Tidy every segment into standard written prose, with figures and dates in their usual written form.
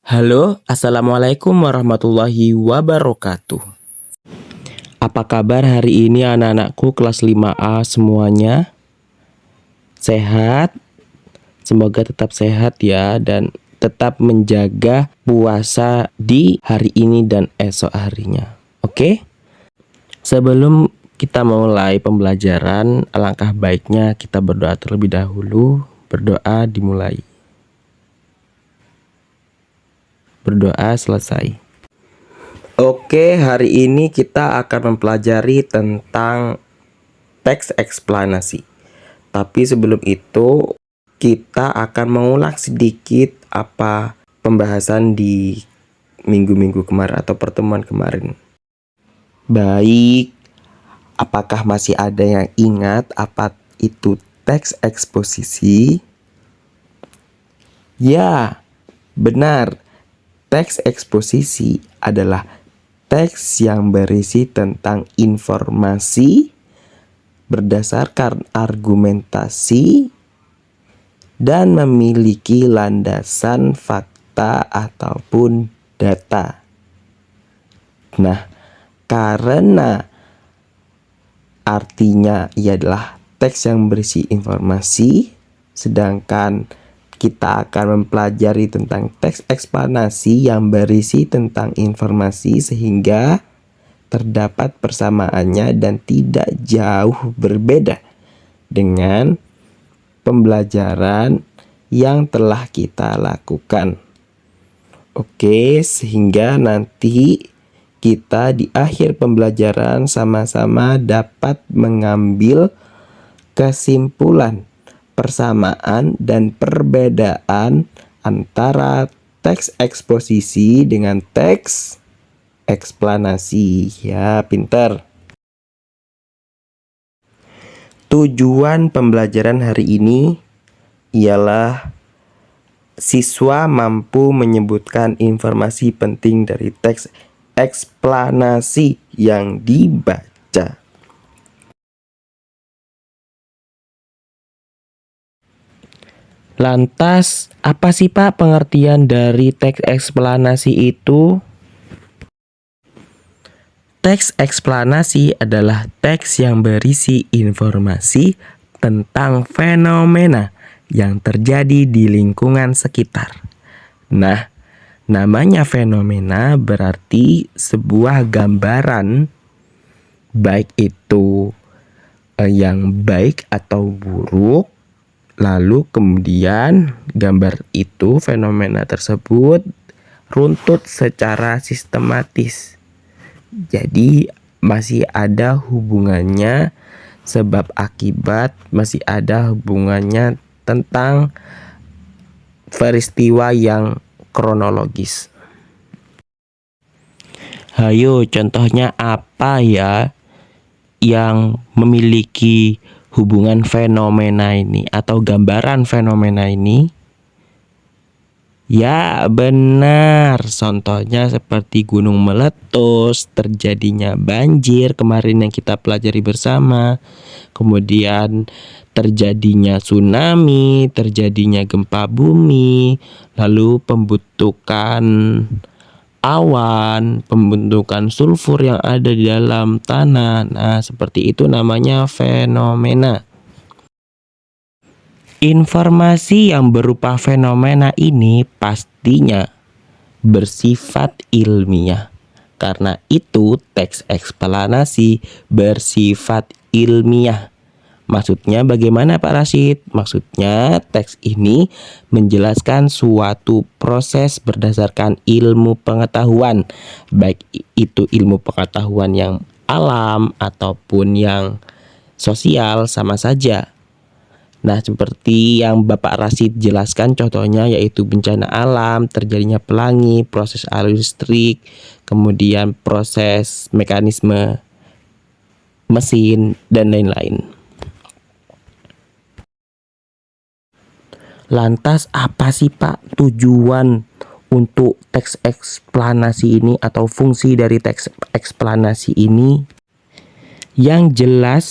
Halo, Assalamualaikum warahmatullahi wabarakatuh. Apa kabar hari ini anak-anakku kelas 5A semuanya? Sehat? Semoga tetap sehat ya dan tetap menjaga puasa di hari ini dan esok harinya. Oke? Sebelum kita mulai pembelajaran, alangkah baiknya kita berdoa terlebih dahulu. Berdoa dimulai. Berdoa selesai. Oke, hari ini kita akan mempelajari tentang teks eksplanasi. Tapi sebelum itu, kita akan mengulang sedikit apa pembahasan di minggu-minggu kemarin atau pertemuan kemarin. Baik, apakah masih ada yang ingat apa itu teks eksposisi? Ya, benar. Teks eksposisi adalah teks yang berisi tentang informasi berdasarkan argumentasi dan memiliki landasan fakta ataupun data. Nah, karena artinya ia adalah teks yang berisi informasi, sedangkan kita akan mempelajari tentang teks eksplanasi yang berisi tentang informasi sehingga terdapat persamaannya dan tidak jauh berbeda dengan pembelajaran yang telah kita lakukan. Oke, sehingga nanti kita di akhir pembelajaran sama-sama dapat mengambil kesimpulan persamaan dan perbedaan antara teks eksposisi dengan teks eksplanasi. Ya, pinter. Tujuan pembelajaran hari ini ialah siswa mampu menyebutkan informasi penting dari teks eksplanasi yang dibaca. Lantas, apa sih Pak pengertian dari teks eksplanasi itu? Teks eksplanasi adalah teks yang berisi informasi tentang fenomena yang terjadi di lingkungan sekitar. Nah, namanya fenomena berarti sebuah gambaran, baik itu yang baik atau buruk. Lalu kemudian gambar itu, fenomena tersebut runtut secara sistematis. Jadi masih ada hubungannya sebab akibat, masih ada hubungannya tentang peristiwa yang kronologis. Hayo, contohnya apa ya yang memiliki hubungan fenomena ini atau gambaran fenomena ini? Ya, benar. Contohnya seperti gunung meletus, terjadinya banjir kemarin yang kita pelajari bersama. Kemudian terjadinya tsunami, terjadinya gempa bumi, lalu pembentukan awan, pembentukan sulfur yang ada di dalam tanah. Nah, seperti itu namanya fenomena. Informasi yang berupa fenomena ini pastinya bersifat ilmiah. Karena itu teks eksplanasi bersifat ilmiah. Maksudnya bagaimana Pak Rashid? Maksudnya teks ini menjelaskan suatu proses berdasarkan ilmu pengetahuan, baik itu ilmu pengetahuan yang alam ataupun yang sosial, sama saja. Nah, seperti yang Bapak Rashid jelaskan contohnya yaitu bencana alam, terjadinya pelangi, proses arus listrik, kemudian proses mekanisme mesin, dan lain-lain. Lantas apa sih Pak tujuan untuk teks eksplanasi ini atau fungsi dari teks eksplanasi ini? Yang jelas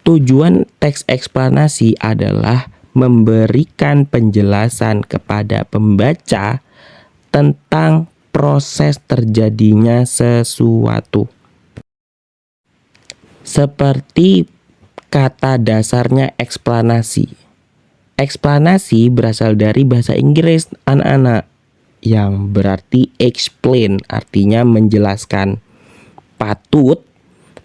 tujuan teks eksplanasi adalah memberikan penjelasan kepada pembaca tentang proses terjadinya sesuatu. Seperti kata dasarnya eksplanasi. Eksplanasi berasal dari bahasa Inggris anak-anak yang berarti explain, artinya menjelaskan. Patut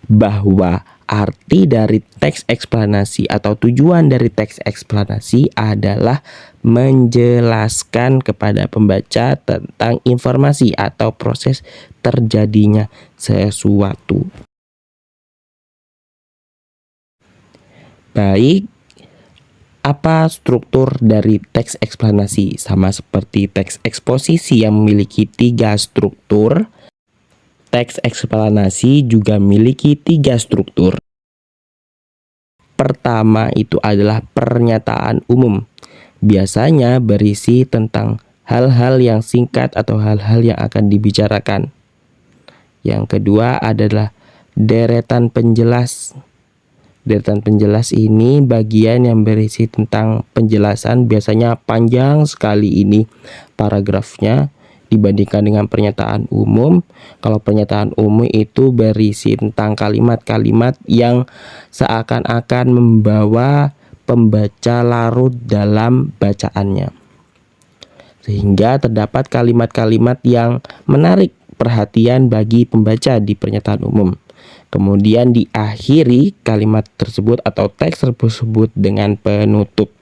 bahwa arti dari teks eksplanasi atau tujuan dari teks eksplanasi adalah menjelaskan kepada pembaca tentang informasi atau proses terjadinya sesuatu. Baik, apa struktur dari teks eksplanasi? Sama seperti teks eksposisi yang memiliki 3 struktur, teks eksplanasi juga memiliki 3 struktur. Pertama itu adalah pernyataan umum. Biasanya berisi tentang hal-hal yang singkat atau hal-hal yang akan dibicarakan. Yang kedua adalah deretan penjelas. Deretan penjelas ini bagian yang berisi tentang penjelasan, biasanya panjang sekali ini paragrafnya dibandingkan dengan pernyataan umum. Kalau pernyataan umum itu berisi tentang kalimat-kalimat yang seakan-akan membawa pembaca larut dalam bacaannya, sehingga terdapat kalimat-kalimat yang menarik perhatian bagi pembaca di pernyataan umum. Kemudian diakhiri kalimat tersebut atau teks tersebut dengan penutup.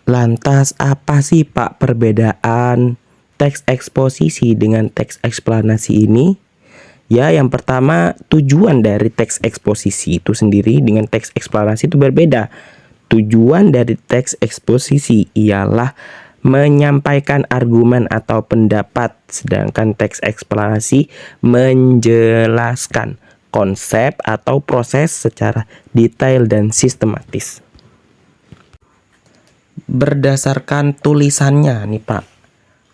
Lantas apa sih Pak perbedaan teks eksposisi dengan teks eksplanasi ini? Ya, yang pertama, tujuan dari teks eksposisi itu sendiri dengan teks eksplanasi itu berbeda. Tujuan dari teks eksposisi ialah menyampaikan argumen atau pendapat, sedangkan teks eksplanasi menjelaskan konsep atau proses secara detail dan sistematis. Berdasarkan tulisannya nih Pak,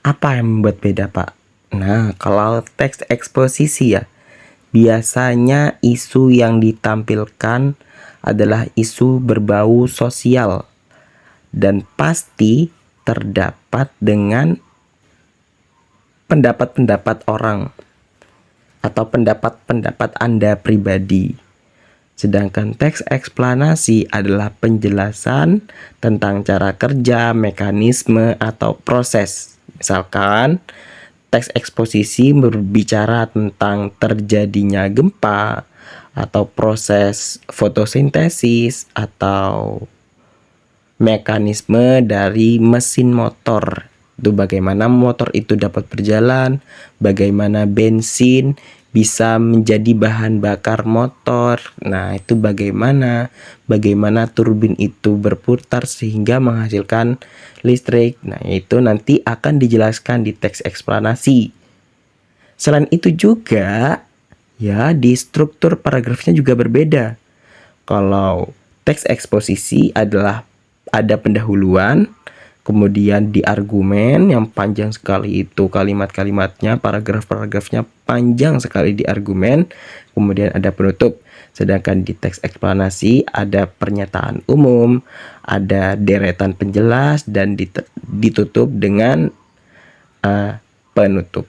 apa yang membuat beda Pak? Nah, kalau teks eksposisi ya, biasanya isu yang ditampilkan adalah isu berbau sosial dan pasti terdapat dengan pendapat-pendapat orang atau pendapat-pendapat Anda pribadi. Sedangkan teks eksplanasi adalah penjelasan tentang cara kerja, mekanisme, atau proses. Misalkan, teks eksposisi berbicara tentang terjadinya gempa, atau proses fotosintesis, atau mekanisme dari mesin motor. Itu bagaimana motor itu dapat berjalan, bagaimana bensin bisa menjadi bahan bakar motor. Nah, itu bagaimana turbin itu berputar sehingga menghasilkan listrik. Nah, itu nanti akan dijelaskan di teks eksplanasi. Selain itu juga, ya, di struktur paragrafnya juga berbeda. Kalau teks eksposisi adalah ada pendahuluan, kemudian di argumen yang panjang sekali itu kalimat-kalimatnya, paragraf-paragrafnya panjang sekali di argumen, kemudian ada penutup. Sedangkan di teks eksplanasi ada pernyataan umum, ada deretan penjelas, dan ditutup dengan penutup.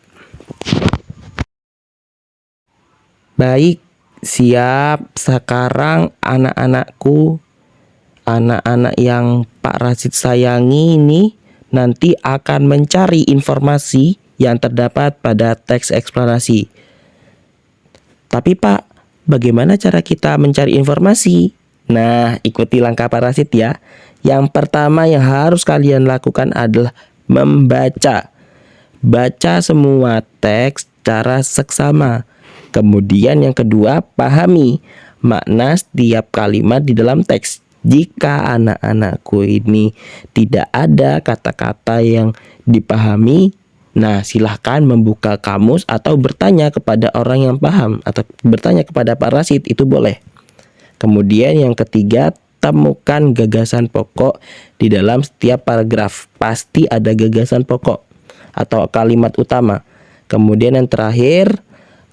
Baik, siap. Sekarang anak-anakku, anak-anak yang Pak Rasid sayangi ini nanti akan mencari informasi yang terdapat pada teks eksplanasi. Tapi Pak, bagaimana cara kita mencari informasi? Nah, ikuti langkah Pak Rasid ya. Yang pertama yang harus kalian lakukan adalah membaca. Baca semua teks secara seksama. Kemudian yang kedua, pahami makna setiap kalimat di dalam teks. Jika anak-anakku ini tidak ada kata-kata yang dipahami, nah silahkan membuka kamus atau bertanya kepada orang yang paham, atau bertanya kepada Pak Rasid, itu boleh. Kemudian yang ketiga, temukan gagasan pokok di dalam setiap paragraf. Pasti ada gagasan pokok atau kalimat utama. Kemudian yang terakhir,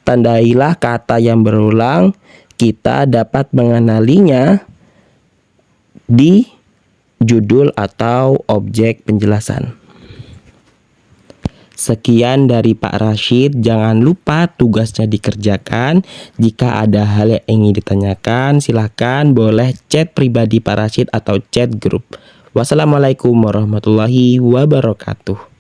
tandailah kata yang berulang. Kita dapat mengenalinya di judul atau objek penjelasan. Sekian dari Pak Rashid. Jangan lupa tugasnya dikerjakan. Jika ada hal yang ingin ditanyakan, silahkan boleh chat pribadi Pak Rashid atau chat grup. Wassalamualaikum warahmatullahi wabarakatuh.